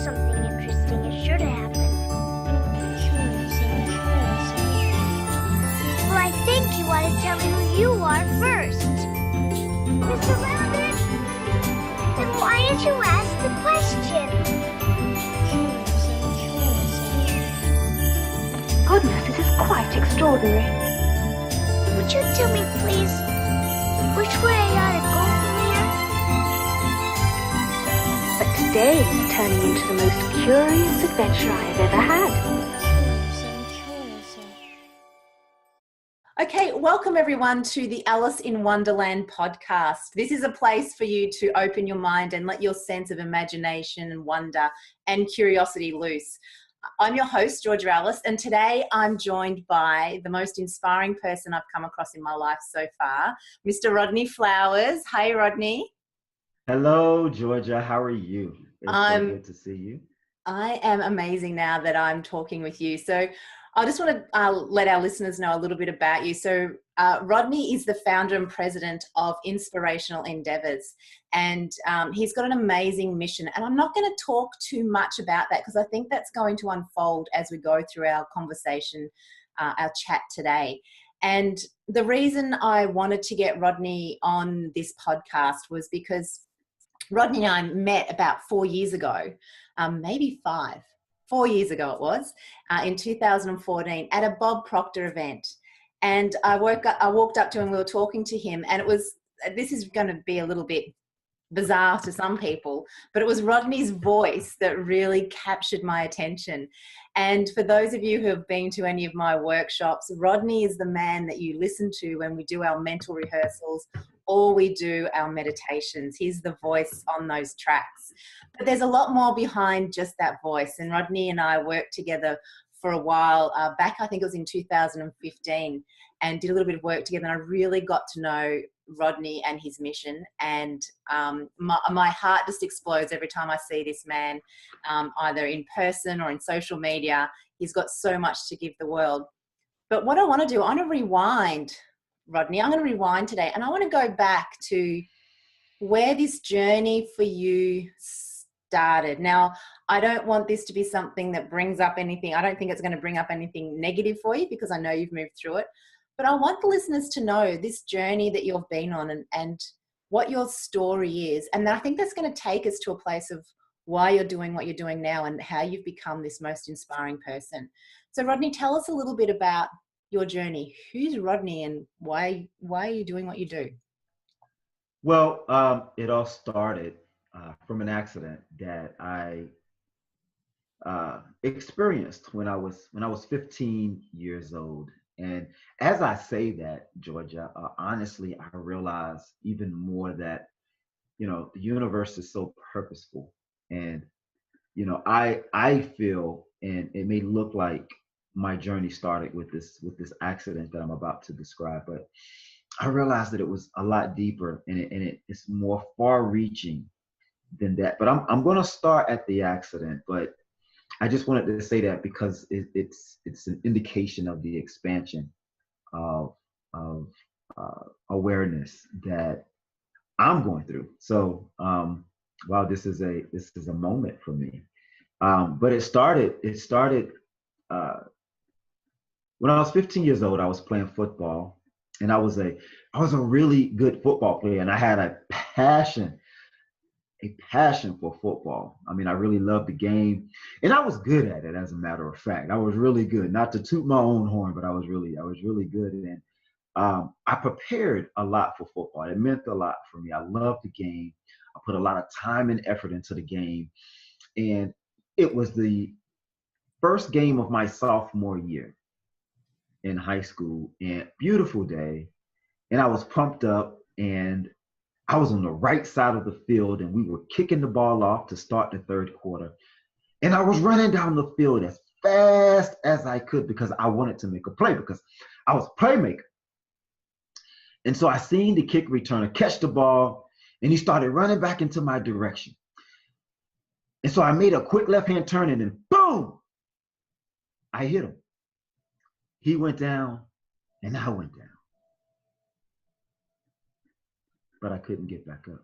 something interesting is sure to happen. Well, I think you ought to tell me who you are first. Mr. Rabbit, then why did you ask the question? Goodness, this is quite extraordinary. Would you tell me, please, which way I ought to go from here? But today is turning into the most curious adventure I have ever had. Okay, welcome everyone to the Alice in Wonderland podcast. This is a place for you to open your mind and let your sense of imagination and wonder and curiosity loose. I'm your host, Georgia Ellis, and today I'm joined by the most inspiring person I've come across in my life so far, Mr. Rodney Flowers. Hey, Rodney. Hello, Georgia. How are you? It's so good to see you. I am amazing now that I'm talking with you. So I just want to let our listeners know a little bit about you. So Rodney is the founder and president of Inspirational Endeavors, and he's got an amazing mission. And I'm not going to talk too much about that because I think that's going to unfold as we go through our conversation, our chat today. And the reason I wanted to get Rodney on this podcast was because Rodney and I met about 4 years ago, maybe 4 years ago it was, in 2014 at a Bob Proctor event. And I walked up to him, we were talking to him, and this is going to be a little bit bizarre to some people, but it was Rodney's voice that really captured my attention. And for those of you who have been to any of my workshops, Rodney is the man that you listen to when we do our mental rehearsals or we do our meditations. He's the voice on those tracks. But there's a lot more behind just that voice. And Rodney and I worked together for a while back, I think it was in 2015, and did a little bit of work together. And I really got to know Rodney and his mission. And my heart just explodes every time I see this man, either in person or in social media. He's got so much to give the world. But what I want to do, I want to rewind, Rodney. I'm going to rewind today, and I want to go back to where this journey for you started. Now, I don't want this to be something that brings up anything. I don't think it's going to bring up anything negative for you because I know you've moved through it. But I want the listeners to know this journey that you've been on and what your story is. And I think that's going to take us to a place of why you're doing what you're doing now and how you've become this most inspiring person. So, Rodney, tell us a little bit about your journey. Who's Rodney and why are you doing what you do? Well, it all started from an accident that I experienced when I was 15 years old. And as I say that, Georgia, honestly, I realize even more that, the universe is so purposeful. And, I feel, and it may look like my journey started with this accident that I'm about to describe, but I realized that it was a lot deeper and it's more far-reaching than that. But I'm going to start at the accident, but I just wanted to say that because it's an indication of the expansion of awareness that I'm going through. So wow, this is a moment for me. But it started when I was 15 years old. I was playing football, and I was a really good football player, and I had a passion for football. I mean, I really loved the game, and I was good at it. As a matter of fact, I was really good. Not to toot my own horn, but I was really good. And I prepared a lot for football. It meant a lot for me. I loved the game. I put a lot of time and effort into the game, and it was the first game of my sophomore year in high school, and beautiful day, and I was pumped up, and I was on the right side of the field, and we were kicking the ball off to start the third quarter. And I was running down the field as fast as I could because I wanted to make a play because I was a playmaker. And so I seen the kick returner catch the ball, and he started running back into my direction. And so I made a quick left-hand turn, and then boom, I hit him. He went down, and I went down. But I couldn't get back up.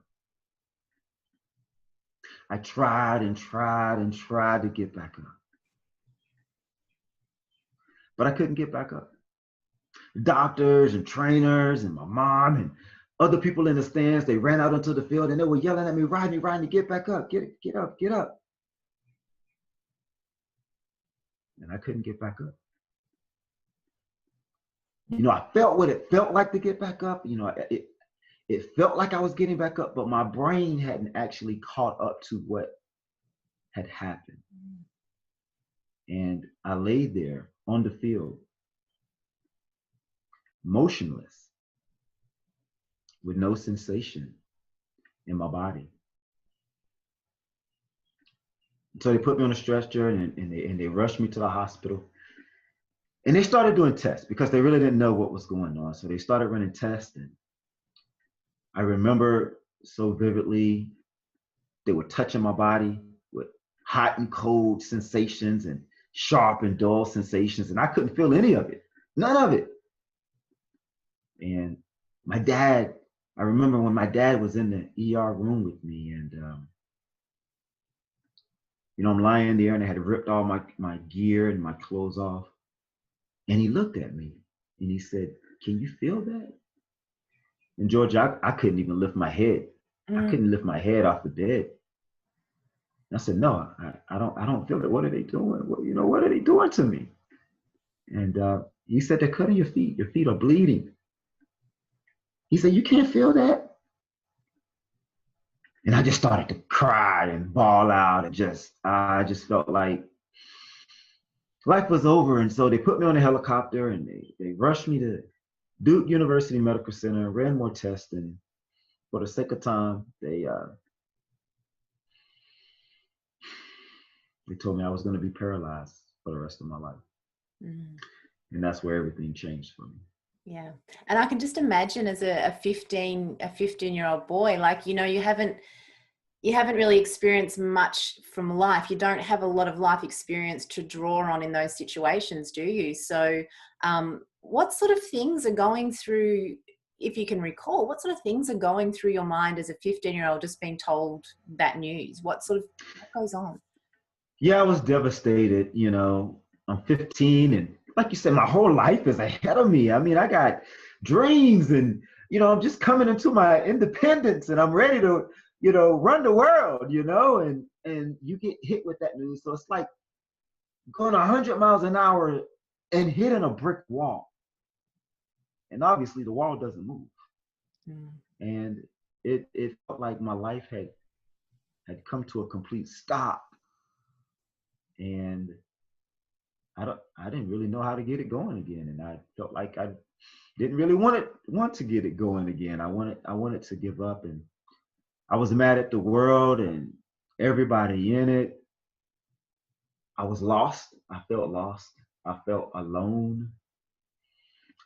I tried and tried and tried to get back up. But I couldn't get back up. Doctors and trainers and my mom and other people in the stands, they ran out onto the field and they were yelling at me, Rodney, get back up, get up, get up. And I couldn't get back up. I felt what it felt like to get back up. It felt like I was getting back up, but my brain hadn't actually caught up to what had happened. And I laid there on the field, motionless, with no sensation in my body. So they put me on a stretcher and they rushed me to the hospital. And they started doing tests because they really didn't know what was going on. So they started running tests. And I remember so vividly, they were touching my body with hot and cold sensations and sharp and dull sensations. And I couldn't feel any of it, none of it. And my dad, I remember when my dad was in the ER room with me, and I'm lying there and I had ripped all my gear and my clothes off. And he looked at me and he said, can you feel that? And George, I couldn't even lift my head. I couldn't lift my head off the bed. And I said, no, I don't feel it. What are they doing? What are they doing to me? And he said, they're cutting your feet. Your feet are bleeding. He said, you can't feel that? And I just started to cry and bawl out, and I just felt like life was over. And so they put me on a helicopter and they rushed me to Duke University Medical Center, ran more tests, and for the sake of time, they told me I was going to be paralyzed for the rest of my life. And that's where everything changed for me. Yeah. And I can just imagine as a 15-year-old boy, like, you haven't really experienced much from life. You don't have a lot of life experience to draw on in those situations, do you? So what sort of things are going through, if you can recall, what sort of things are going through your mind as a 15-year-old just being told that news? What goes on? Yeah, I was devastated. I'm 15, and like you said, my whole life is ahead of me. I mean, I got dreams, and I'm just coming into my independence, and I'm ready to run the world, and you get hit with that news. So it's like going 100 miles an hour and hitting a brick wall. And obviously the wall doesn't move. And it felt like my life had come to a complete stop. And I didn't really know how to get it going again. And I felt like I didn't really want to get it going again. I wanted to give up, and I was mad at the world and everybody in it. I was lost. I felt lost. I felt alone.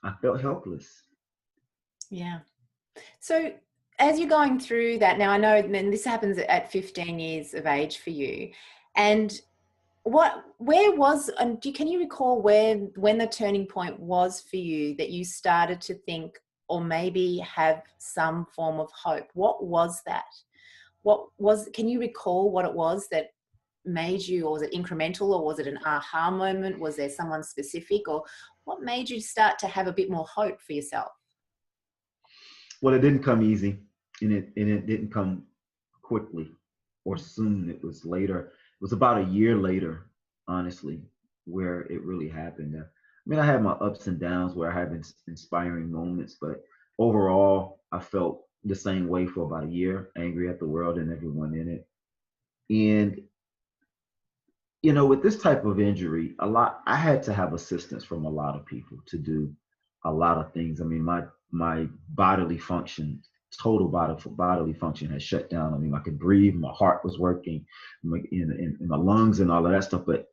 I felt helpless. Yeah. So as you're going through that, now I know then this happens at 15 years of age for you. And can you recall when the turning point was for you that you started to think or maybe have some form of hope? What was that? Can you recall what it was that made you, or was it incremental, or was it an aha moment? Was there someone specific, or what made you start to have a bit more hope for yourself? Well, it didn't come easy, and it didn't come quickly or soon. It was later. It was about a year later, honestly, where it really happened. I mean, I had my ups and downs where I had inspiring moments, but overall, I felt the same way for about a year, angry at the world and everyone in it. And with this type of injury, I had to have assistance from a lot of people to do a lot of things. I mean, my bodily function, total bodily function had shut down. I mean, I could breathe, my heart was working, in my lungs and all of that stuff. But,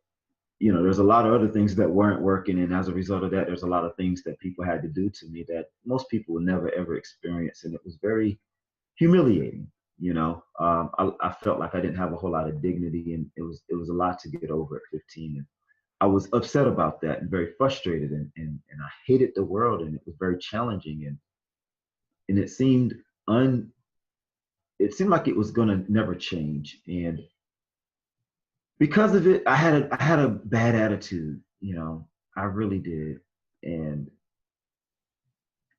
there's a lot of other things that weren't working. And as a result of that, there's a lot of things that people had to do to me that most people would never, ever experience. And it was very humiliating. I felt like I didn't have a whole lot of dignity, and it was a lot to get over at 15. And I was upset about that and very frustrated, and I hated the world, and it was very challenging, and it seemed it seemed like it was going to never change. And because of it, I had a bad attitude, I really did. And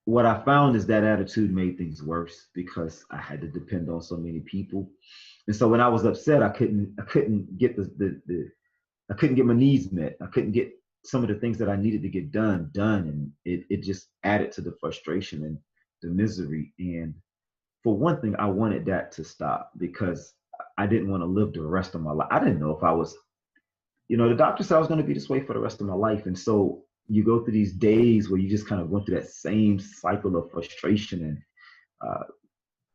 what I found is that attitude made things worse because I had to depend on so many people. And so when I was upset, I couldn't get I couldn't get my needs met. I couldn't get some of the things that I needed to get done. And it just added to the frustration and the misery. And for one thing, I wanted that to stop because I didn't want to live the rest of my life. I didn't know if I was, the doctor said I was going to be this way for the rest of my life. And so you go through these days where you just kind of went through that same cycle of frustration and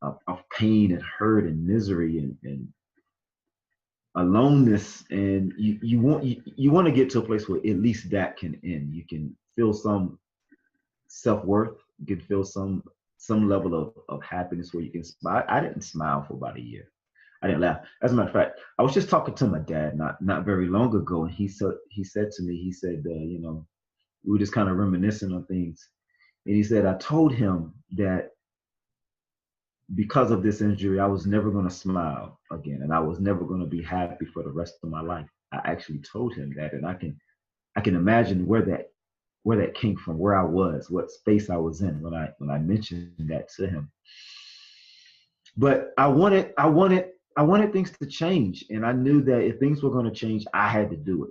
of pain and hurt and misery and aloneness. And you want to get to a place where at least that can end. You can feel some self-worth. You can feel some level of happiness where you can smile. I didn't smile for about a year. I didn't laugh. As a matter of fact, I was just talking to my dad not very long ago, and he said to me, we were just kind of reminiscing on things, and he said, I told him that because of this injury, I was never going to smile again, and I was never going to be happy for the rest of my life. I actually told him that, and I can imagine where that came from, where I was, what space I was in when I mentioned that to him. But I wanted things to change, and I knew that if things were going to change, I had to do it.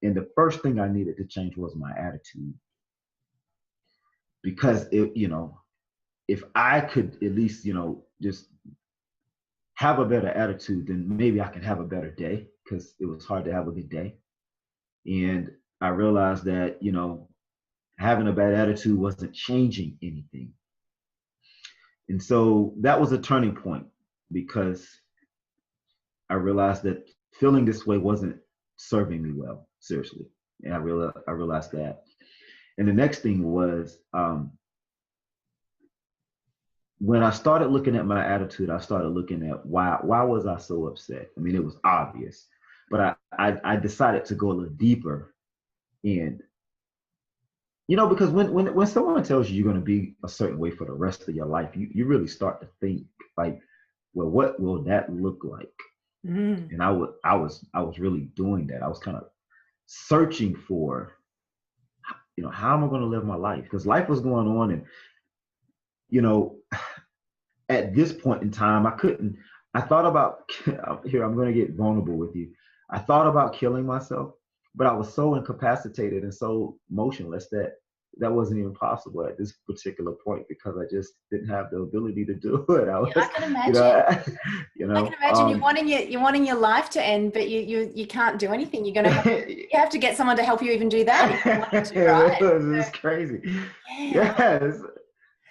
And the first thing I needed to change was my attitude, because if I could at least just have a better attitude, then maybe I can have a better day, because it was hard to have a good day. And I realized that having a bad attitude wasn't changing anything. And so that was a turning point, because I realized that feeling this way wasn't serving me well, seriously. And I realized that. And the next thing was, when I started looking at my attitude, I started looking at why was I so upset? I mean, it was obvious, but I decided to go a little deeper. And because when someone tells you you're going to be a certain way for the rest of your life, you really start to think like, well, what will that look like? Mm. And I was really doing that. I was kind of searching for, how am I going to live my life? Because life was going on, and at this point in time, I thought about, here, I'm going to get vulnerable with you. I thought about killing myself, but I was so incapacitated and so motionless that wasn't even possible at this particular point, because I just didn't have the ability to do it. I can imagine. I can imagine you're wanting your life to end, but you can't do anything. You're going to you have to get someone to help you even do that. It's crazy. Yeah. Yes.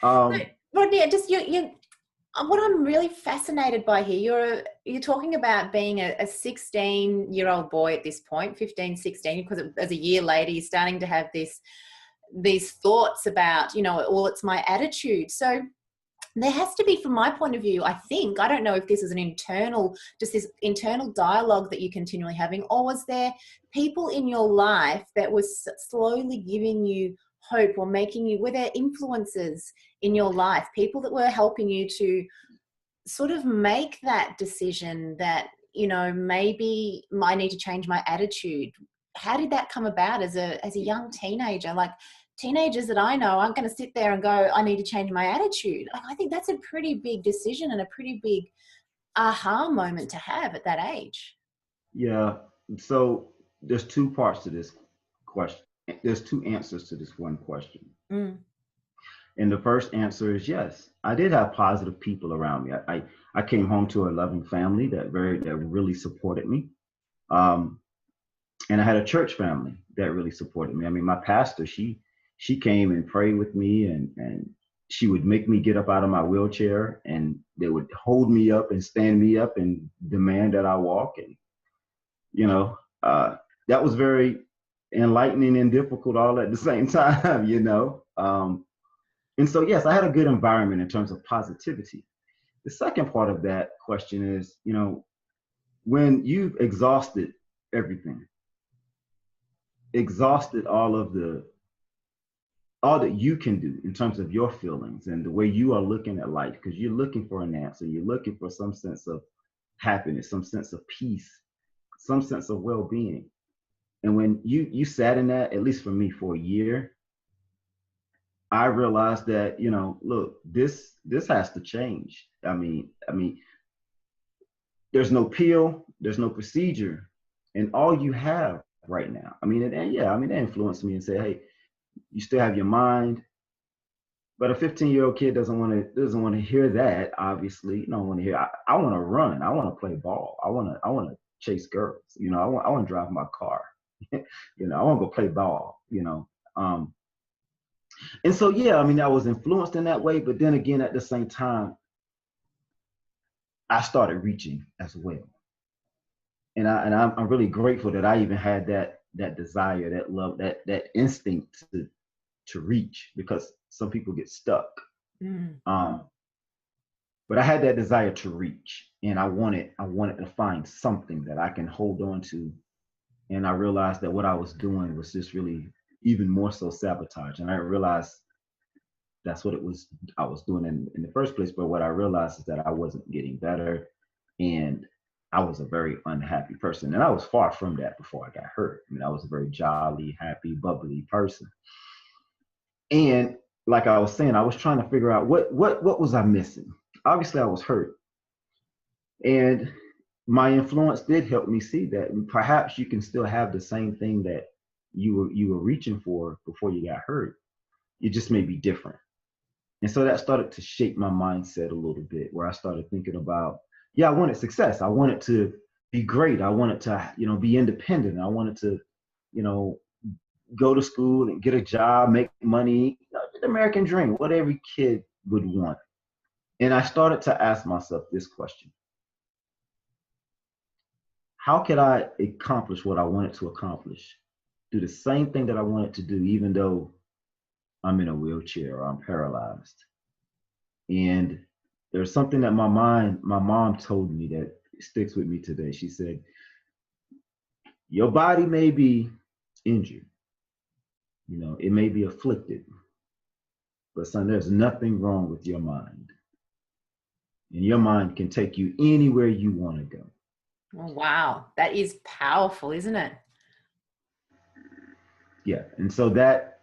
Rodney, what I'm really fascinated by here, you're talking about being a 16-year-old boy at this point, 15, 16, because as a year later, you're starting to have these thoughts about, well, it's my attitude. So there has to be, from my point of view, I don't know if this is this internal dialogue that you're continually having, or was there people in your life that was slowly giving you hope, or were there influences in your life, people that were helping you to sort of make that decision that, maybe I need to change my attitude? How did that come about as a young teenager? Like, teenagers that I know aren't going to sit there and go, I need to change my attitude. I think that's a pretty big decision and a pretty big aha moment to have at that age. Yeah. So there's two parts to this question. There's two answers to this one question. Mm. And the first answer is yes. I did have positive people around me. I came home to a loving family that really supported me. And I had a church family that really supported me. I mean, my pastor, she came and prayed with me, and she would make me get up out of my wheelchair, and they would hold me up and stand me up and demand that I walk. And, that was very enlightening and difficult all at the same time, And so, yes, I had a good environment in terms of positivity. The second part of that question is, when you've exhausted everything, exhausted all of the all that you can do in terms of your feelings and the way you are looking at life, because you're looking for an answer. You're looking for some sense of happiness, some sense of peace, some sense of well-being. And when you sat in that, at least for me, for a year, I realized that, look, this has to change. I mean, there's no pill, there's no procedure, and all you have right now. They influenced me and say, hey, you still have your mind, but a 15-year-old kid doesn't want to hear that. Obviously, you don't want to hear. I want to run. I want to play ball. I want to chase girls. I want to drive my car. I want to go play ball. And so, yeah, I was influenced in that way. But then again, at the same time, I started reaching as well. And I'm really grateful that I even had that desire, that love, that instinct to reach, because some people get stuck. But I had that desire to reach, and I wanted to find something that I can hold on to. And I realized that what I was doing was just really even more so sabotage. And I realized that's what I was doing in the first place. But what I realized is that I wasn't getting better, and I was a very unhappy person. And I was far from that before I got hurt. I was a very jolly, happy, bubbly person. And like I was saying, I was trying to figure out what was I missing. Obviously, I was hurt. And my influence did help me see that perhaps you can still have the same thing that you were reaching for before you got hurt. It just may be different. And so that started to shape my mindset a little bit, where I started thinking about, I wanted success. I wanted to be great. I wanted to, be independent. I wanted to, go to school and get a job, make money, the American dream, what every kid would want. And I started to ask myself this question: how could I accomplish what I wanted to accomplish? Do the same thing that I wanted to do, even though I'm in a wheelchair or I'm paralyzed? And there's something that my mom told me that sticks with me today. She said, your body may be injured, it may be afflicted, but son, there's nothing wrong with your mind. And your mind can take you anywhere you want to go. Oh, wow. That is powerful, isn't it? Yeah. And so that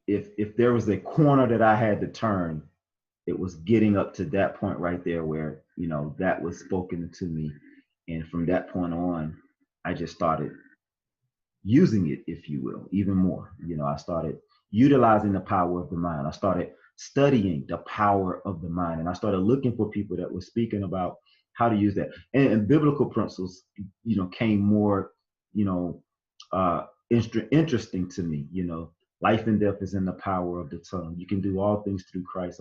if there was a corner that I had to turn, it was getting up to that point right there where, that was spoken to me. And from that point on, I just started using it, if you will, even more. I started utilizing the power of the mind. I started studying the power of the mind. And I started looking for people that were speaking about how to use that. And biblical principles, came more, interesting to me. Life and death is in the power of the tongue. You can do all things through Christ.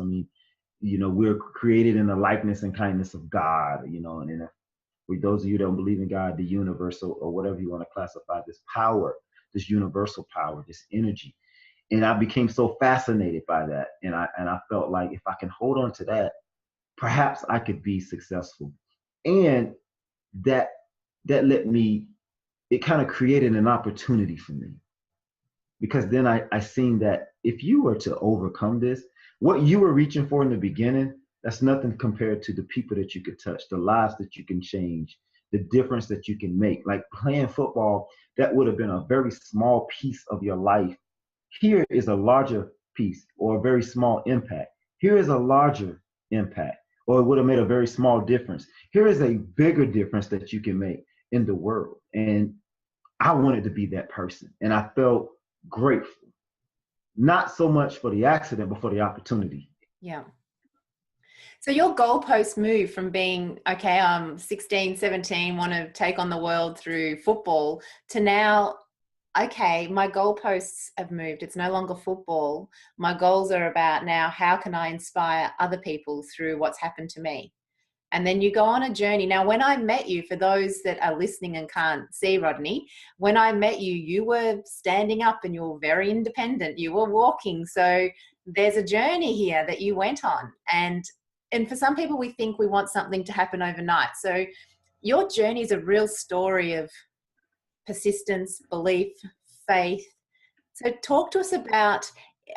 We're created in the likeness and kindness of God, and for those of you that don't believe in God, the universal, or whatever you want to classify, this power, this universal power, this energy. And I became so fascinated by that. And I felt like if I can hold on to that, perhaps I could be successful. And that let me, it kind of created an opportunity for me. Because then I seen that if you were to overcome this, what you were reaching for in the beginning, that's nothing compared to the people that you could touch, the lives that you can change, the difference that you can make. Like playing football, that would have been a very small piece of your life. Here is a larger piece, or a very small impact. Here is a larger impact, or it would have made a very small difference. Here is a bigger difference that you can make in the world. And I wanted to be that person. And I felt grateful, not so much for the accident, but for the opportunity. Yeah. So your goalposts moved from being, okay, I'm 16, 17, want to take on the world through football, to now, okay, my goalposts have moved. It's no longer football. My goals are about now, how can I inspire other people through what's happened to me? And then you go on a journey. Now, when I met you, for those that are listening and can't see Rodney, when I met you, you were standing up and you were very independent. You were walking. So there's a journey here that you went on. And for some people, we think we want something to happen overnight. So your journey is a real story of persistence, belief, faith. So talk to us about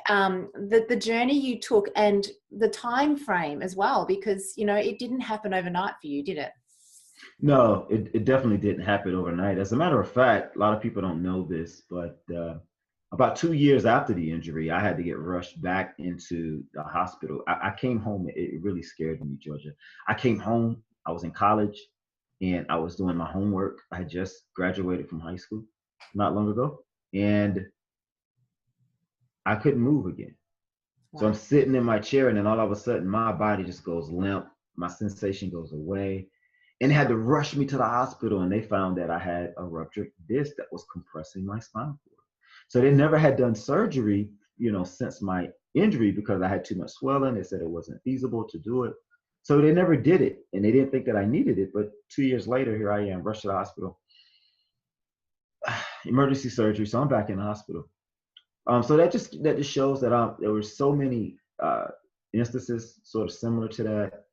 the journey you took and the time frame as well, because, you know, it didn't happen overnight for you, did it? No, it definitely didn't happen overnight. As a matter of fact, a lot of people don't know this, but about 2 years after the injury, I had to get rushed back into the hospital. I came home. It really scared me, Georgia. I came home. I was in college and I was doing my homework. I had just graduated from high school not long ago, and I couldn't move again. So I'm Wow. sitting in my chair, and then all of a sudden, my body just goes limp. My sensation goes away. And they had to rush me to the hospital, and they found that I had a ruptured disc that was compressing my spinal cord. So they never had done surgery, since my injury because I had too much swelling. They said it wasn't feasible to do it. So they never did it, and they didn't think that I needed it. But 2 years later, here I am, rushed to the hospital, emergency surgery. So I'm back in the hospital. So that just shows that there were so many instances sort of similar to that.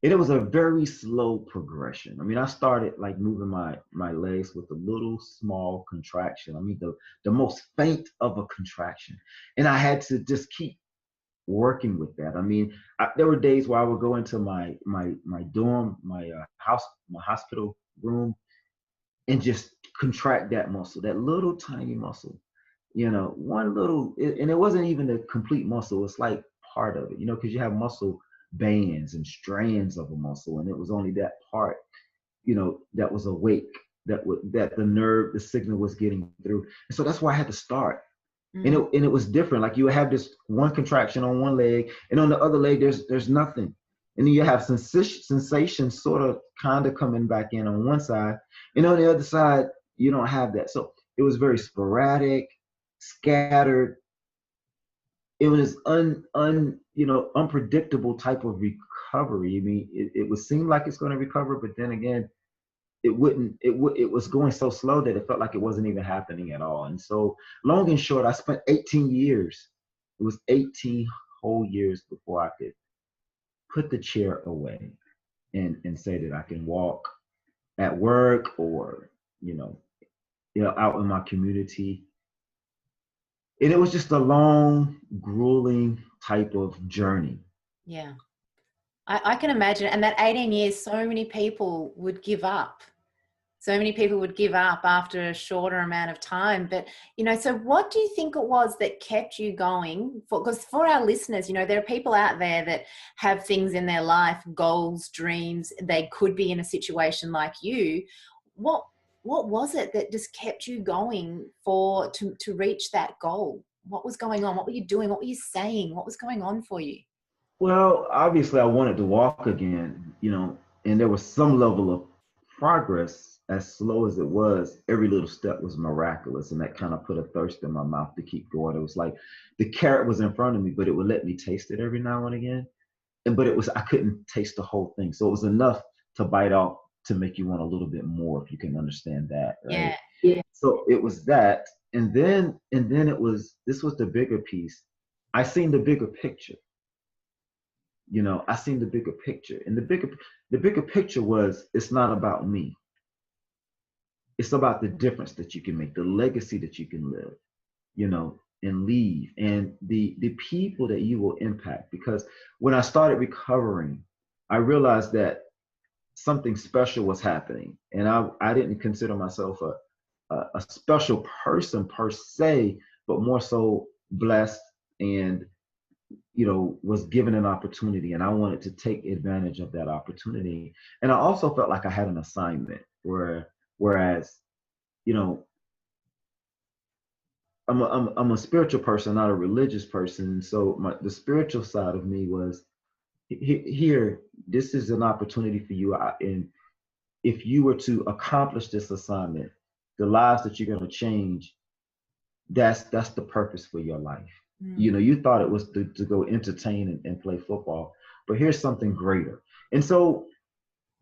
And it was a very slow progression. I mean, I started like moving my legs with a little small contraction. I mean, the most faint of a contraction. And I had to just keep working with that. I mean, there were days where I would go into my dorm, my hospital room, and just contract that muscle, that little tiny muscle. One little, and it wasn't even a complete muscle. It's like part of it, because you have muscle bands and strands of a muscle, and it was only that part, that was awake, that the signal was getting through. And so that's why I had to start. And it was different. Like you would have this one contraction on one leg, and on the other leg there's nothing. And then you have sensation sort of kind of coming back in on one side, and on the other side you don't have that. So it was very sporadic, scattered. It was unpredictable type of recovery. I mean, it would seem like it's going to recover, but then again, it wouldn't. It was going so slow that it felt like it wasn't even happening at all. And so, long and short, I spent 18 years. It was 18 whole years before I could put the chair away and say that I can walk at work or out in my community. And it was just a long, grueling type of journey. Yeah. I can imagine. And that 18 years, so many people would give up. So many people would give up after a shorter amount of time. But, so what do you think it was that kept you going? Because for our listeners, there are people out there that have things in their life, goals, dreams. They could be in a situation like you. What was it that just kept you going to reach that goal? What was going on? What were you doing? What were you saying? What was going on for you? Well, obviously I wanted to walk again, and there was some level of progress. As slow as it was, every little step was miraculous, and that kind of put a thirst in my mouth to keep going. It was like the carrot was in front of me, but it would let me taste it every now and again. But I couldn't taste the whole thing. So it was enough to bite off to make you want a little bit more, if you can understand that, right? Yeah. So it was that. And then this was the bigger piece. I seen the bigger picture. I seen the bigger picture. And the bigger picture was, it's not about me. It's about the difference that you can make, the legacy that you can live, and leave, and the people that you will impact. Because when I started recovering, I realized that something special was happening, and I didn't consider myself a special person per se, but more so blessed and was given an opportunity, and I wanted to take advantage of that opportunity. And I also felt like I had an assignment whereas I'm a spiritual person, not a religious person. So the spiritual side of me was, here, this is an opportunity for you. And if you were to accomplish this assignment, the lives that you're going to change, that's the purpose for your life. You thought it was to go entertain and play football, but here's something greater. And so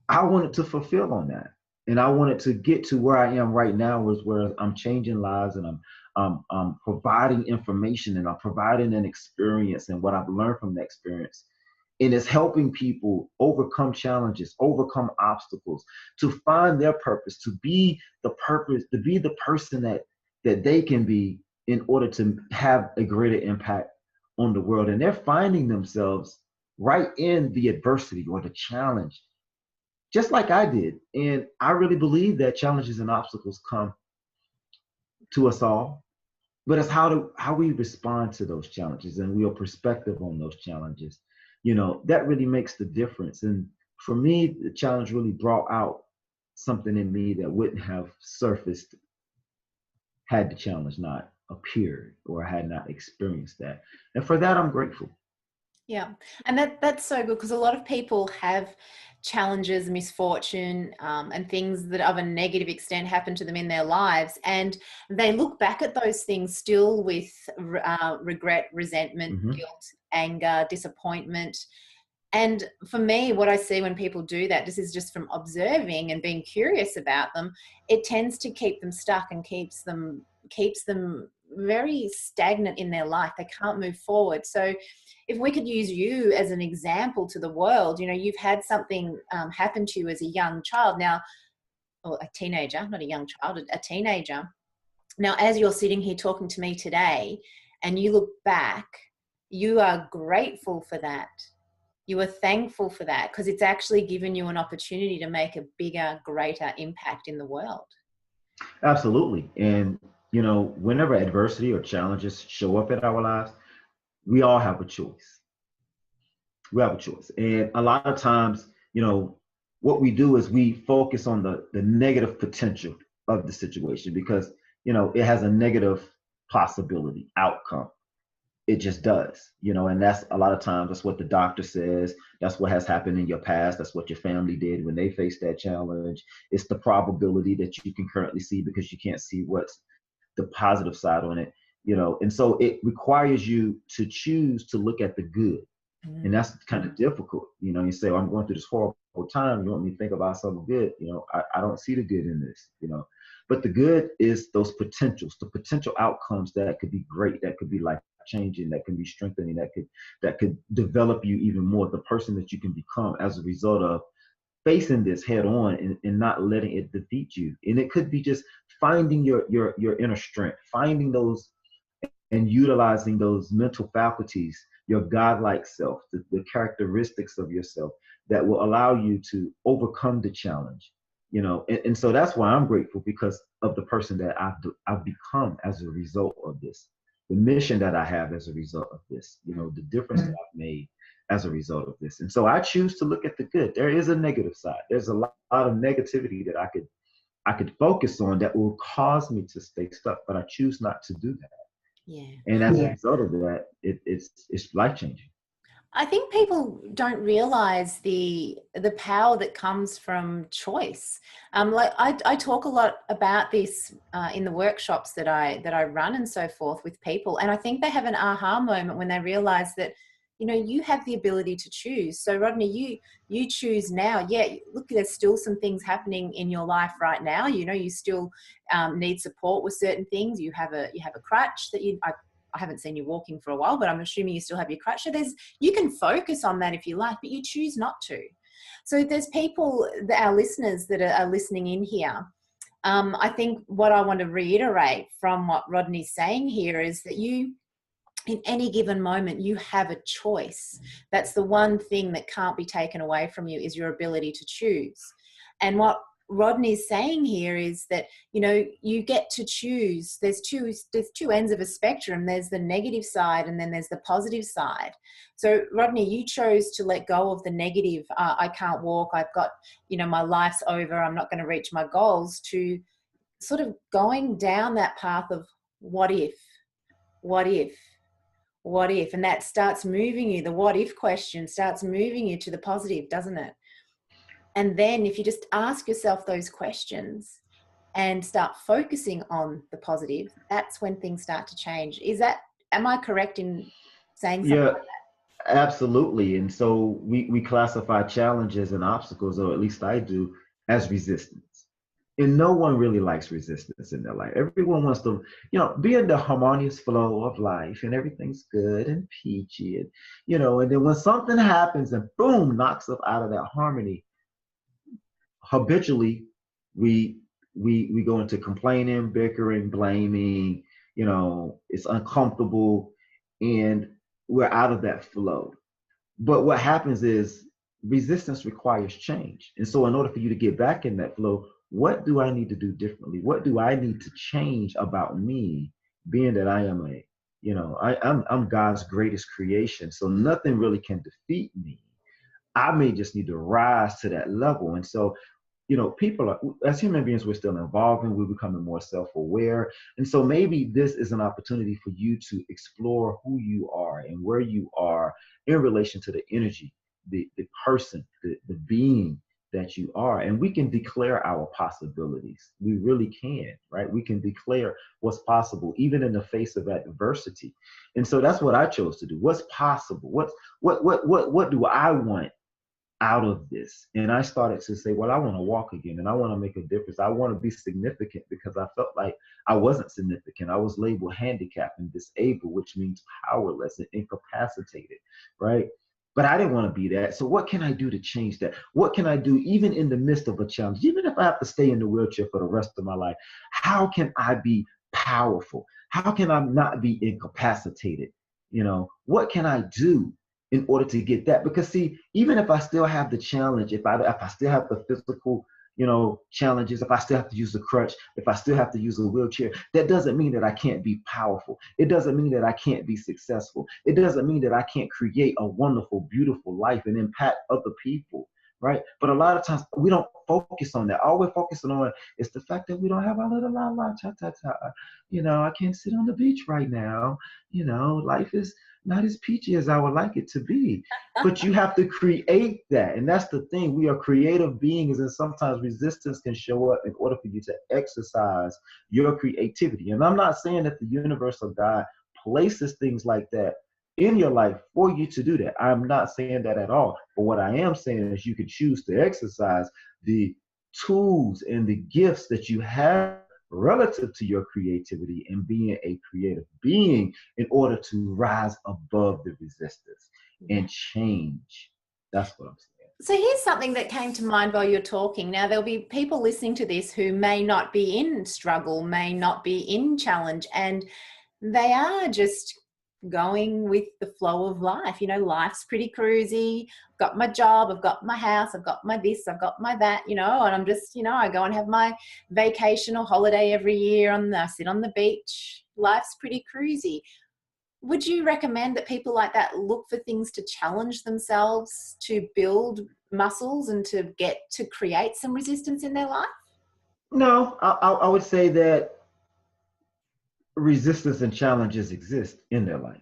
I wanted to fulfill on that. And I wanted to get to where I am right now, where I'm changing lives, and I'm providing information, and I'm providing an experience and what I've learned from that experience. And it's helping people overcome challenges, overcome obstacles, to find their purpose, to be the person that they can be in order to have a greater impact on the world. And they're finding themselves right in the adversity or the challenge, just like I did. And I really believe that challenges and obstacles come to us all, but it's how we respond to those challenges and your perspective on those challenges. That really makes the difference. And for me, the challenge really brought out something in me that wouldn't have surfaced had the challenge not appeared or had not experienced that. And for that, I'm grateful. Yeah, and that's so good, because a lot of people have challenges, misfortune, and things that of a negative extent happen to them in their lives, and they look back at those things still with regret, resentment, Hmm. guilt, anger, disappointment. And for me, what I see when people do that, this is just from observing and being curious about them, it tends to keep them stuck and keeps them very stagnant in their life. They can't move forward. So if we could use you as an example to the world, you've had something happen to you as a young child now, or a teenager, not a young child, a teenager. Now, as you're sitting here talking to me today and you look back, you are grateful for that. You are thankful for that, because it's actually given you an opportunity to make a bigger, greater impact in the world. Absolutely. And, whenever adversity or challenges show up in our lives, we all have a choice. We have a choice. And a lot of times, what we do is we focus on the negative potential of the situation because, it has a negative possibility outcome. It just does, and that's a lot of times that's what the doctor says. That's what has happened in your past. That's what your family did when they faced that challenge. It's the probability that you can currently see because you can't see what's the positive side on it, and so it requires you to choose to look at the good. And that's kind of difficult. You say, well, I'm going through this horrible time. You want me to think about something good? I don't see the good in this, but the good is those potentials, the potential outcomes that could be great, that could be life changing, that can be strengthening, that could develop you even more, the person that you can become as a result of facing this head on and not letting it defeat you. And it could be just finding your inner strength, finding those and utilizing those mental faculties, your godlike self, the characteristics of yourself that will allow you to overcome the challenge. And so that's why I'm grateful, because of the person that I've become as a result of this, the mission that I have as a result of this, the difference that I've made as a result of this. And so I choose to look at the good. There is a negative side. There's a lot of negativity that I could focus on that will cause me to stay stuck, but I choose not to do that. Yeah. And as a result of that, it's life changing. I think people don't realize the power that comes from choice. Like I talk a lot about this in the workshops that I run and so forth with people, and I think they have an aha moment when they realize that you have the ability to choose. So Rodney, you choose now. Yeah, look, there's still some things happening in your life right now. You still need support with certain things. You have a crutch that I haven't seen you walking for a while, but I'm assuming you still have your crutch. So you can focus on that if you like, but you choose not to. So there's people, our listeners that are listening in here. I think what I want to reiterate from what Rodney's saying here is that in any given moment, you have a choice. That's the one thing that can't be taken away from you, is your ability to choose. And what Rodney's saying here is that, you get to choose. There's two ends of a spectrum. There's the negative side and then there's the positive side. So Rodney, you chose to let go of the negative. I can't walk. I've got, my life's over. I'm not going to reach my goals, to sort of going down that path of what if, and that starts moving you. The what if question starts moving you to the positive, doesn't it? And then if you just ask yourself those questions and start focusing on the positive, that's when things start to change. Am I correct in saying something like that? Absolutely. And so we classify challenges and obstacles, or at least I do, as resistance. And no one really likes resistance in their life. Everyone wants to, be in the harmonious flow of life and everything's good and peachy. And, and then when something happens and boom, knocks us out of that harmony, habitually we go into complaining, bickering, blaming, It's uncomfortable, and we're out of that flow. But what happens is resistance requires change. And so in order for you to get back in that flow, what do I need to do differently? What do I need to change about me, being that I am I'm God's greatest creation. So nothing really can defeat me. I may just need to rise to that level. And so, people are, as human beings, we're still evolving, we're becoming more self-aware. And so maybe this is an opportunity for you to explore who you are and where you are in relation to the energy, the person, the being that you are. And we can declare our possibilities. We really can, right? We can declare what's possible, even in the face of adversity. And so that's what I chose to do. What's possible? What do I want out of this? And I started to say, well, I want to walk again, and I want to make a difference. I want to be significant, because I felt like I wasn't significant. I was labeled handicapped and disabled, which means powerless and incapacitated, right? But I didn't want to be that. So what can I do to change that? What can I do even in the midst of a challenge? Even if I have to stay in the wheelchair for the rest of my life, how can I be powerful? How can I not be incapacitated? What can I do in order to get that? Because see, even if I still have the challenge, if I still have the physical, challenges, if I still have to use a crutch, if I still have to use a wheelchair, that doesn't mean that I can't be powerful. It doesn't mean that I can't be successful. It doesn't mean that I can't create a wonderful, beautiful life and impact other people, right? But a lot of times we don't focus on that. All we're focusing on is the fact that we don't have our little la cha ta ta. I can't sit on the beach right now. Life is not as peachy as I would like it to be. But you have to create that. And that's the thing. We are creative beings, and sometimes resistance can show up in order for you to exercise your creativity. And I'm not saying that the universe of God places things like that in your life for you to do that. I'm not saying that at all. But what I am saying is you can choose to exercise the tools and the gifts that you have relative to your creativity and being a creative being in order to rise above the resistance and change. That's what I'm saying. So here's something that came to mind while you're talking. Now, there'll be people listening to this who may not be in struggle, may not be in challenge, and they are just going with the flow of life. Life's pretty cruisy. I've got my job, I've got my house, I've got my this, I've got my that, and I'm just, I go and have my vacation or holiday every year, I sit on the beach. Life's pretty cruisy. Would you recommend that people like that look for things to challenge themselves, to build muscles and to get to create some resistance in their life? No, I would say that resistance and challenges exist in their life.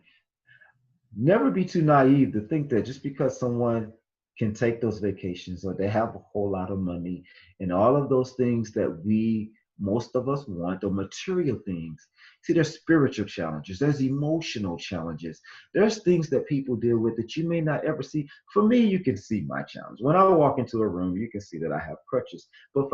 Never be too naive to think that just because someone can take those vacations, or they have a whole lot of money and all of those things that most of us want, or material things. See, there's spiritual challenges, there's emotional challenges, there's things that people deal with that you may not ever see. For me, you can see my challenge. When I walk into a room, you can see that I have crutches. But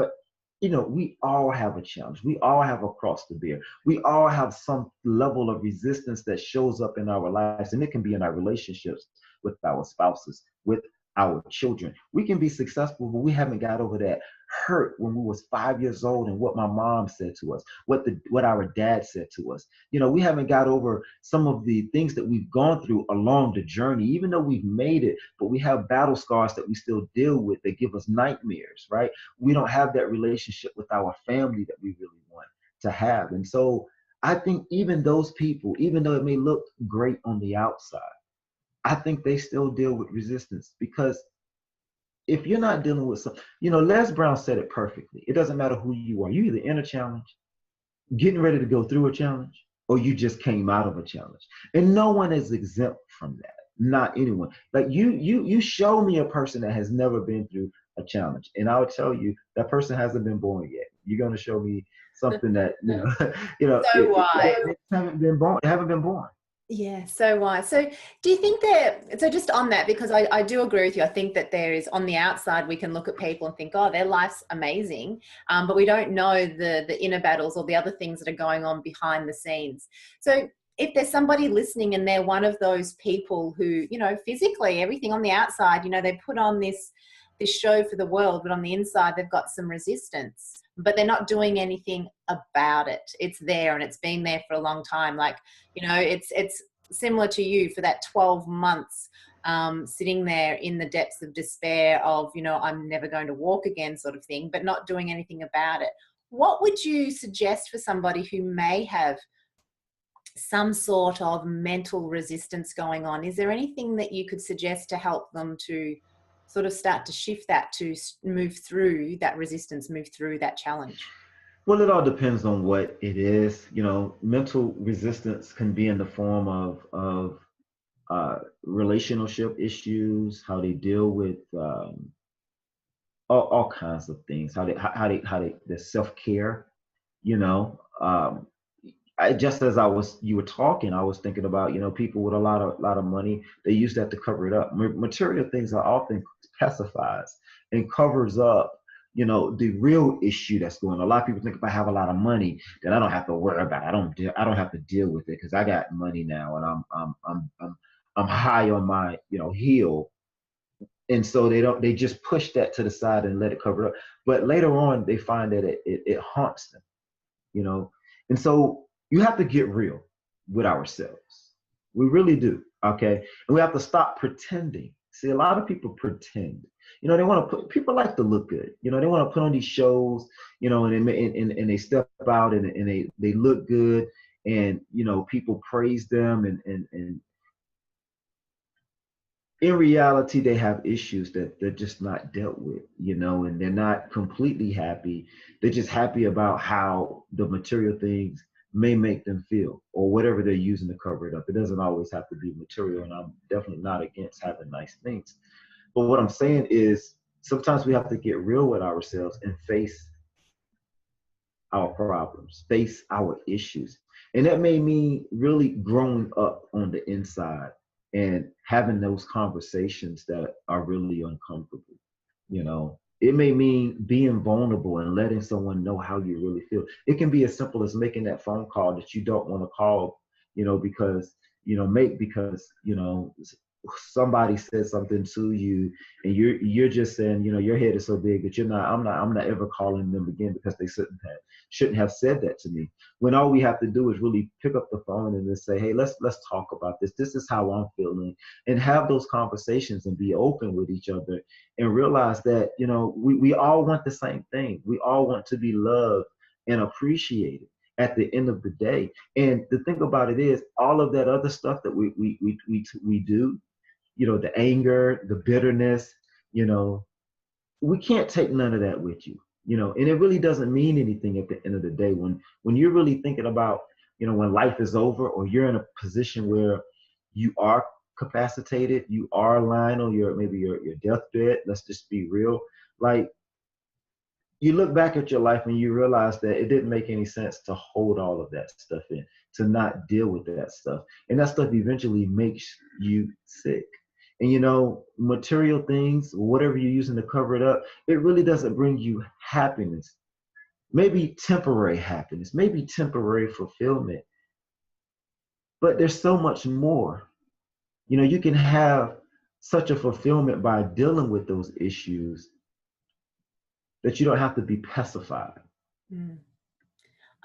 we all have a challenge. We all have a cross to bear. We all have some level of resistance that shows up in our lives, and it can be in our relationships with our spouses, with our children. We can be successful, but we haven't got over that hurt when we was 5 years old and what my mom said to us, what our dad said to us. We haven't got over some of the things that we've gone through along the journey, even though we've made it, but we have battle scars that we still deal with that give us nightmares, right? We don't have that relationship with our family that we really want to have. And so I think even those people, even though it may look great on the outside, I think they still deal with resistance, because if you're not dealing with Les Brown said it perfectly. It doesn't matter who you are. You're either in a challenge, getting ready to go through a challenge, or you just came out of a challenge. And no one is exempt from that. Not anyone. Like you show me a person that has never been through a challenge, and I'll tell you that person hasn't been born yet. You're going to show me something that So wise. They haven't been born. They haven't been born. Yeah, so wise. So do you think so just on that, because I do agree with you, I think that there is, on the outside, we can look at people and think, oh, their life's amazing, but we don't know the inner battles or the other things that are going on behind the scenes. So if there's somebody listening and they're one of those people who, physically, everything on the outside, they put on this show for the world, but on the inside, they've got some resistance. but they're not doing anything about it. It's there and it's been there for a long time. Like, it's similar to you for that 12 months sitting there in the depths of despair of, I'm never going to walk again sort of thing, but not doing anything about it. What would you suggest for somebody who may have some sort of mental resistance going on? Is there anything that you could suggest to help them to sort of start to shift that, to move through that resistance, move through that challenge? Well, it all depends on what it is. Mental resistance can be in the form of relationship issues, how they deal with all kinds of things, their self-care. you know just as you were talking, I was thinking about, people with a lot of money, they use that to cover it up. Material things are often pacifies and covers up, the real issue that's going on. A lot of people think if I have a lot of money, then I don't have to worry about it. I don't have to deal with it because I got money now and I'm high on my, heel. And so they just push that to the side and let it cover up. But later on, they find that it haunts them, And so you have to get real with ourselves. We really do, okay? And we have to stop pretending. See, a lot of people pretend. People like to look good. They want to put on these shows, and they step out and they look good, and, people praise them and in reality, they have issues that they're just not dealt with, and they're not completely happy. They're just happy about how the material things may make them feel, or whatever they're using to cover it up. It doesn't always have to be material, and I'm definitely not against having nice things. But what I'm saying is sometimes we have to get real with ourselves and face our problems, face our issues. And that may mean really growing up on the inside and having those conversations that are really uncomfortable. It may mean being vulnerable and letting someone know how you really feel. It can be as simple as making that phone call that you don't want to call, because somebody said something to you, and you're just saying, your head is so big that I'm not ever calling them again because they shouldn't have said that to me. When all we have to do is really pick up the phone and just say, hey, let's talk about this. This is how I'm feeling, and have those conversations and be open with each other and realize that, we all want the same thing. We all want to be loved and appreciated at the end of the day. And the thing about it is, all of that other stuff that we do, the anger, the bitterness, we can't take none of that with you, and it really doesn't mean anything at the end of the day. When you're really thinking about, when life is over, or you're in a position where you are capacitated, you are lying on your deathbed, let's just be real. Like, you look back at your life and you realize that it didn't make any sense to hold all of that stuff in, to not deal with that stuff. And that stuff eventually makes you sick. And material things, whatever you're using to cover it up, it really doesn't bring you happiness. Maybe temporary happiness, maybe temporary fulfillment. But there's so much more. You can have such a fulfillment by dealing with those issues that you don't have to be pacified.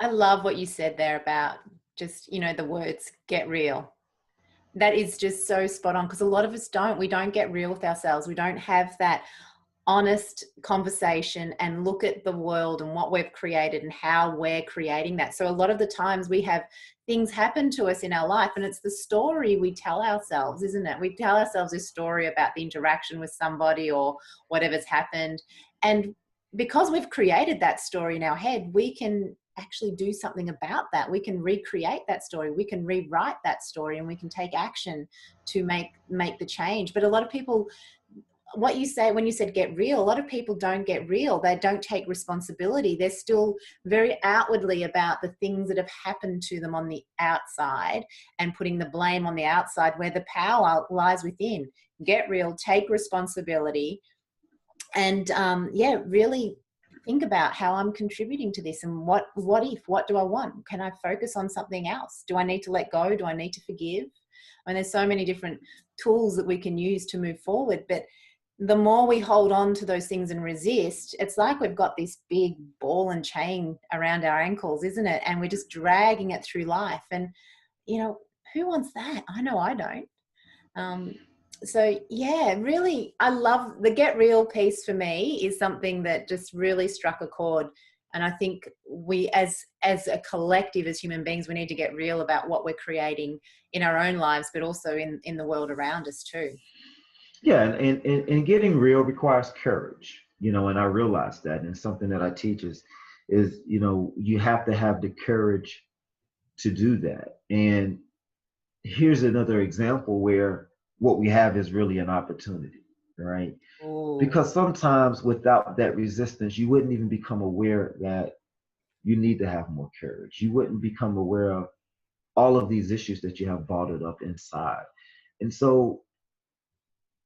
I love what you said there about just, the words get real. That is just so spot on, because a lot of us we don't get real with ourselves. We don't have that honest conversation and look at the world and what we've created and how we're creating that. So a lot of the times we have things happen to us in our life, and it's the story we tell ourselves, isn't it? We tell ourselves a story about the interaction with somebody or whatever's happened. And because we've created that story in our head, we can actually do something about that. We can recreate that story. We can rewrite that story, and we can take action to make the change. But a lot of people, what you say when you said get real, a lot of people don't get real. They don't take responsibility. They're still very outwardly about the things that have happened to them on the outside and putting the blame on the outside, where the power lies within. Get real, take responsibility, and really think about how I'm contributing to this, and what do I want? Can I focus on something else? Do I need to let go? Do I need to forgive? I mean, there's so many different tools that we can use to move forward, but the more we hold on to those things and resist, it's like we've got this big ball and chain around our ankles, isn't it? And we're just dragging it through life. And, you know, who wants that? I know I don't. So yeah, really, I love the get real piece. For me is something that just really struck a chord. And I think we, as a collective, as human beings, we need to get real about what we're creating in our own lives, but also in the world around us too. Yeah, and getting real requires courage, you know, and I realize that. And something that I teach is, you know, you have to have the courage to do that. And here's another example where what we have is really an opportunity, right? Ooh. Because sometimes without that resistance, you wouldn't even become aware that you need to have more courage. You wouldn't become aware of all of these issues that you have bottled up inside. And so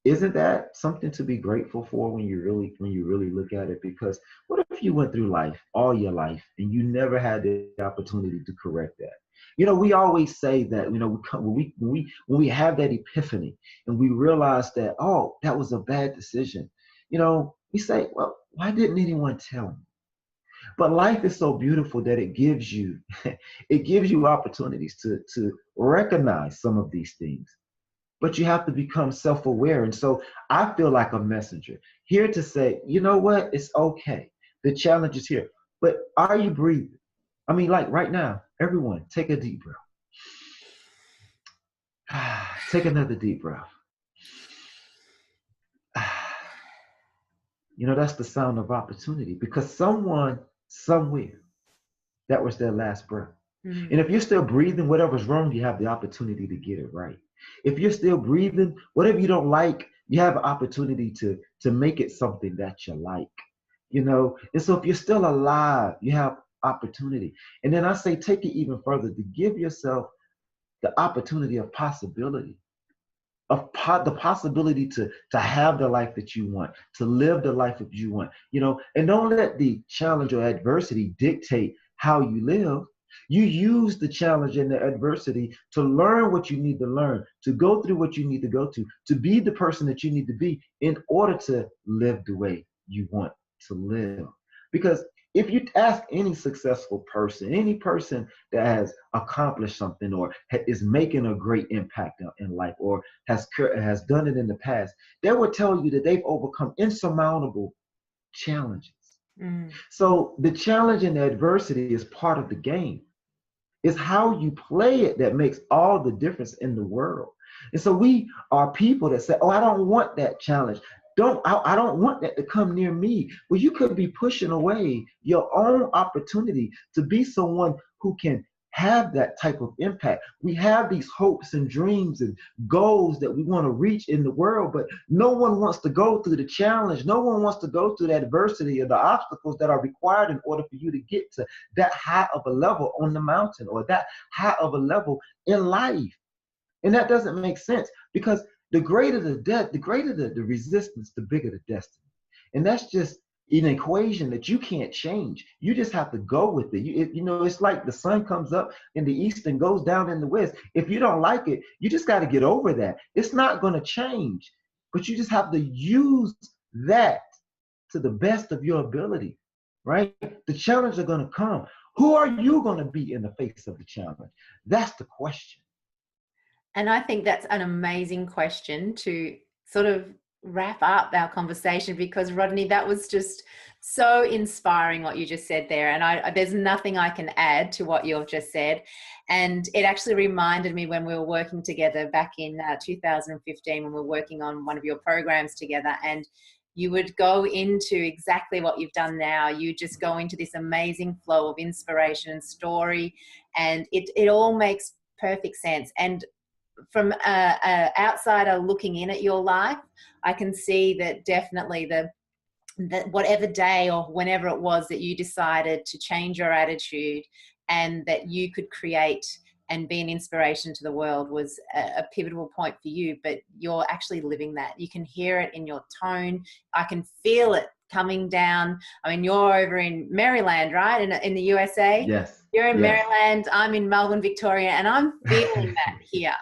isn't that something to be grateful for when you really look at it? Because what if you went through life all your life and you never had the opportunity to correct that? You know, we always say that, you know, when we have that epiphany and we realize that, oh, that was a bad decision, you know, we say, well, why didn't anyone tell me? But life is so beautiful that it gives you opportunities to recognize some of these things. But you have to become self-aware. And so I feel like a messenger here to say, you know what, it's okay. The challenge is here. But are you breathing? I mean, like right now, everyone, take a deep breath. Take another deep breath. You know, that's the sound of opportunity, because someone, somewhere, that was their last breath. Mm-hmm. And if you're still breathing, whatever's wrong, you have the opportunity to get it right. If you're still breathing, whatever you don't like, you have an opportunity to make it something that you like, you know? And so if you're still alive, you have opportunity. And then I say, take it even further, to give yourself the opportunity of possibility, the possibility to have the life that you want, to live the life that you want, you know? And don't let the challenge or adversity dictate how you live. You use the challenge and the adversity to learn what you need to learn, to go through what you need to go to be the person that you need to be in order to live the way you want to live. Because if you ask any successful person, any person that has accomplished something or is making a great impact in life or has done it in the past, they will tell you that they've overcome insurmountable challenges. So the challenge and the adversity is part of the game. It's how you play it that makes all the difference in the world. And so we are people that say, oh, I don't want that challenge. I don't want that to come near me. Well, you could be pushing away your own opportunity to be someone who can have that type of impact. We have these hopes and dreams and goals that we want to reach in the world, but no one wants to go through the challenge. No one wants to go through the adversity or the obstacles that are required in order for you to get to that high of a level on the mountain or that high of a level in life. And that doesn't make sense, because the greater the resistance, the bigger the destiny. And that's just an equation that you can't change. You just have to go with it. You know, it's like the sun comes up in the east and goes down in the west. If you don't like it, you just got to get over that. It's not going to change, but you just have to use that to the best of your ability, right? The challenges are going to come. Who are you going to be in the face of the challenge? That's the question. And I think that's an amazing question to sort of wrap up our conversation, because Rodney, that was just so inspiring what you just said there. And there's nothing I can add to what you've just said. And it actually reminded me when we were working together back in 2015, when we were working on one of your programs together, and you would go into exactly what you've done now. You just go into this amazing flow of inspiration and story, and it all makes perfect sense. And from an outsider looking in at your life, I can see that definitely that whatever day or whenever it was that you decided to change your attitude and that you could create and be an inspiration to the world was a pivotal point for you. But you're actually living that. You can hear it in your tone. I can feel it coming down. I mean, you're over in Maryland, right? In the USA? Yes. You're in yes. Maryland. I'm in Melbourne, Victoria, and I'm feeling that here.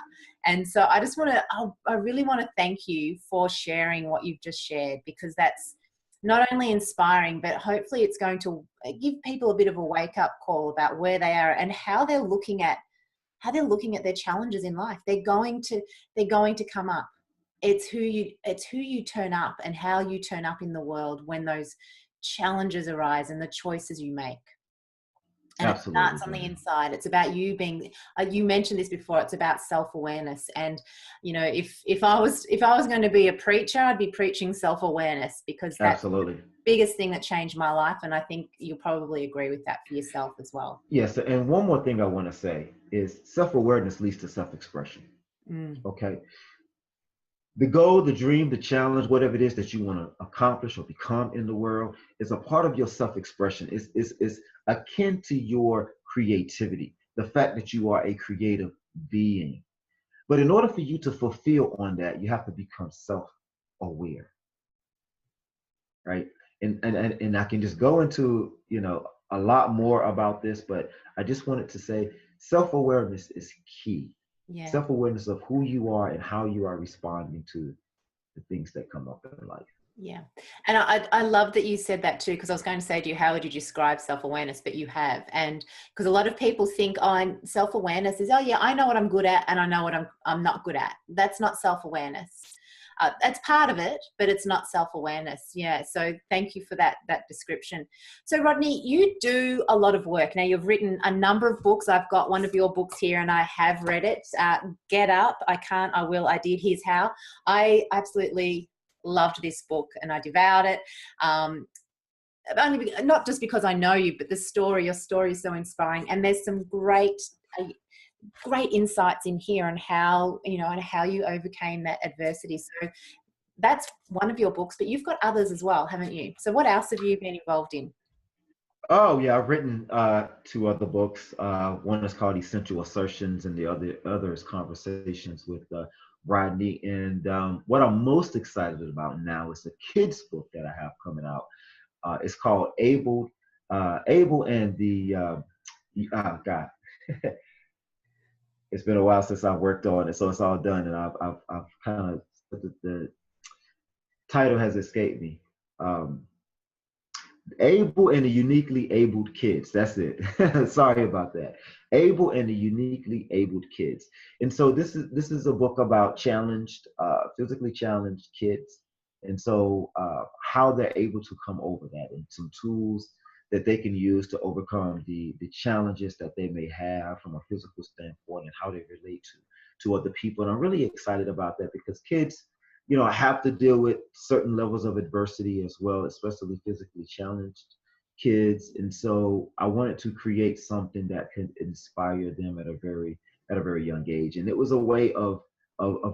And so I just want to, I really want to thank you for sharing what you've just shared, because that's not only inspiring, but hopefully it's going to give people a bit of a wake up call about where they are and how they're looking at their challenges in life. They're going to come up. It's who you turn up and how you turn up in the world when those challenges arise and the choices you make. And Absolutely. it starts on the inside. It's about you being, you mentioned this before, it's about self-awareness. And, you know, if I was going to be a preacher, I'd be preaching self-awareness, because that's Absolutely. the biggest thing that changed my life. And I think you'll probably agree with that for yourself as well. Yes. And one more thing I want to say is self-awareness leads to self-expression. Mm. Okay. The goal, the dream, the challenge, whatever it is that you want to accomplish or become in the world is a part of your self-expression. Is akin to your creativity, the fact that you are a creative being. But in order for you to fulfill on that, you have to become self-aware, right? And I can just go into, you know, a lot more about this, but I just wanted to say self-awareness is key. Yeah. Self-awareness of who you are and how you are responding to the things that come up in life. Yeah. And I love that you said that too, because I was going to say to you, how would you describe self-awareness? But you have. And because a lot of people think, oh, self-awareness is, oh yeah, I know what I'm good at and I know what I'm not good at. That's not self-awareness. That's part of it, but it's not self-awareness. Yeah. So thank you for that description. So Rodney, you do a lot of work. Now you've written a number of books. I've got one of your books here and I have read it. Get Up. I Can't, I Will, I Did, Here's How. I absolutely loved this book and I devoured it. Only not just because I know you, but your story is so inspiring. And there's some great insights in here on how you overcame that adversity. So that's one of your books, but you've got others as well, haven't you? So what else have you been involved in? Oh yeah, I've written 2 other books. One is called Essential Assertions, and the other is Conversations with Rodney. And what I'm most excited about now is the kids book that I have coming out. It's called Able and the God. It's been a while since I've worked on it, so it's all done, and I've kind of the title has escaped me. Able and the Uniquely Abled Kids. That's it. Sorry about that. Able and the Uniquely Abled Kids. And so this is a book about physically challenged kids, and so how they're able to come over that, and some tools that they can use to overcome the challenges that they may have from a physical standpoint, and how they relate to other people. And I'm really excited about that, because kids, you know, have to deal with certain levels of adversity as well, especially physically challenged kids. And so I wanted to create something that could inspire them at a very young age. And it was a way of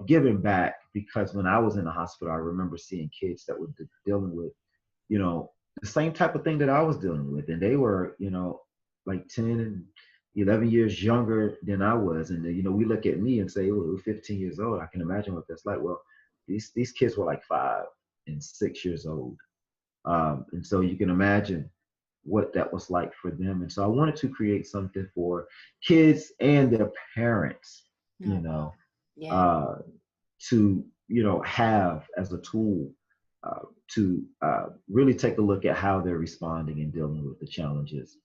giving back, because when I was in the hospital, I remember seeing kids that were dealing with, you know, the same type of thing that I was dealing with. And they were, you know, like 10 and 11 years younger than I was. And, you know, we look at me and say, oh, we're 15 years old. I can imagine what that's like. Well, these kids were like 5 and 6 years old. And so you can imagine what that was like for them. And so I wanted to create something for kids and their parents, you know, to, you know, have as a tool to really take a look at how they're responding and dealing with the challenges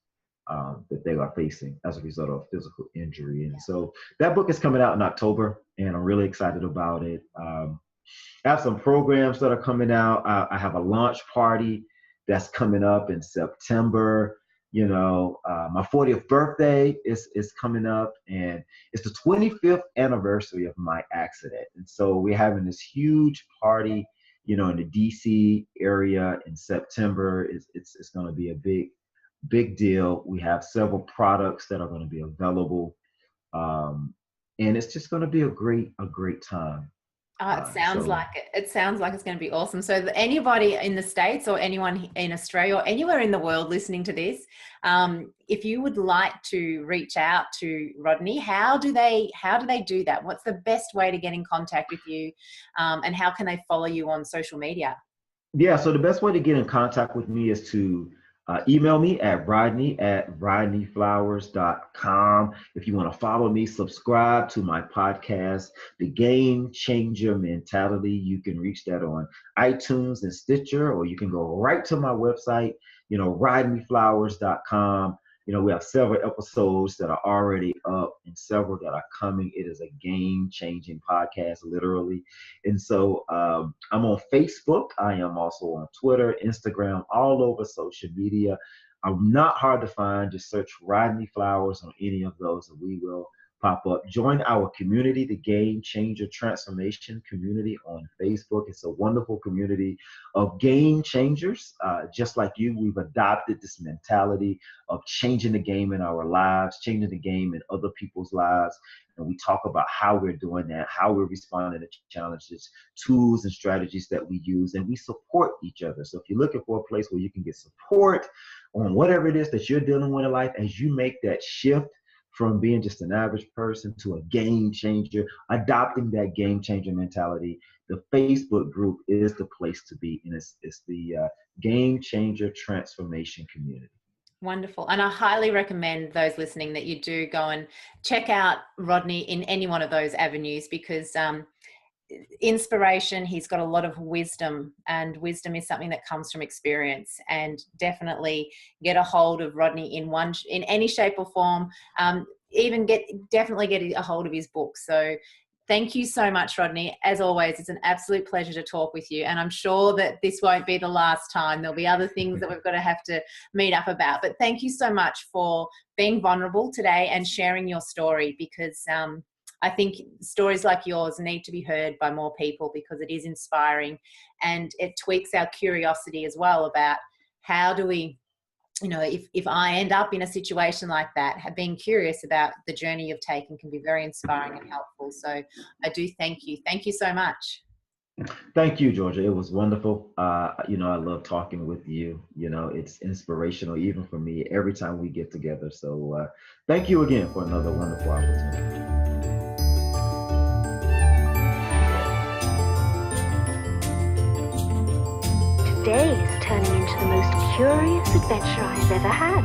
that they are facing as a result of physical injury. And so that book is coming out in October, and I'm really excited about it. I have some programs that are coming out. I have a launch party that's coming up in September. You know, my 40th birthday is coming up, and it's the 25th anniversary of my accident. And so we're having this huge party, you know, in the DC area in September. It's going to be a big deal. We have several products that are going to be available, and it's just going to be a great time. It sounds like it. It sounds like it's going to be awesome. So anybody in the States or anyone in Australia or anywhere in the world listening to this, if you would like to reach out to Rodney, how do they do that? What's the best way to get in contact with you, and how can they follow you on social media? Yeah, so the best way to get in contact with me is to Email me at rodney@rodneyflowers.com. If you want to follow me, subscribe to my podcast, The Game Changer Mentality. You can reach that on iTunes and Stitcher, or you can go right to my website, rodneyflowers.com. We have several episodes that are already up and several that are coming. It is a game-changing podcast, literally. And so I'm on Facebook. I am also on Twitter, Instagram, all over social media. I'm not hard to find. Just search Rodney Flowers on any of those, and we will pop up. Join our community, the Game Changer Transformation community on Facebook. It's a wonderful community of game changers. Just like you, we've adopted this mentality of changing the game in our lives, changing the game in other people's lives. And we talk about how we're doing that, how we're responding to challenges, tools and strategies that we use, and we support each other. So if you're looking for a place where you can get support on whatever it is that you're dealing with in life, as you make that shift from being just an average person to a game changer, adopting that game changer mentality, the Facebook group is the place to be. And it's the Game Changer Transformation community. Wonderful. And I highly recommend those listening that you do go and check out Rodney in any one of those avenues, because inspiration, he's got a lot of wisdom, and wisdom is something that comes from experience. And definitely get a hold of Rodney in any shape or form. Definitely get a hold of his book. So thank you so much, Rodney. As always, it's an absolute pleasure to talk with you. And I'm sure that this won't be the last time. There'll be other things that we've got to have to meet up about. But thank you so much for being vulnerable today and sharing your story, because I think stories like yours need to be heard by more people, because it is inspiring and it tweaks our curiosity as well about how do we, if I end up in a situation like that, being curious about the journey you've taken can be very inspiring and helpful. So I do thank you. Thank you so much. Thank you, Georgia. It was wonderful. I love talking with you. It's inspirational, even for me, every time we get together. So thank you again for another wonderful opportunity. Today is turning into the most curious adventure I've ever had.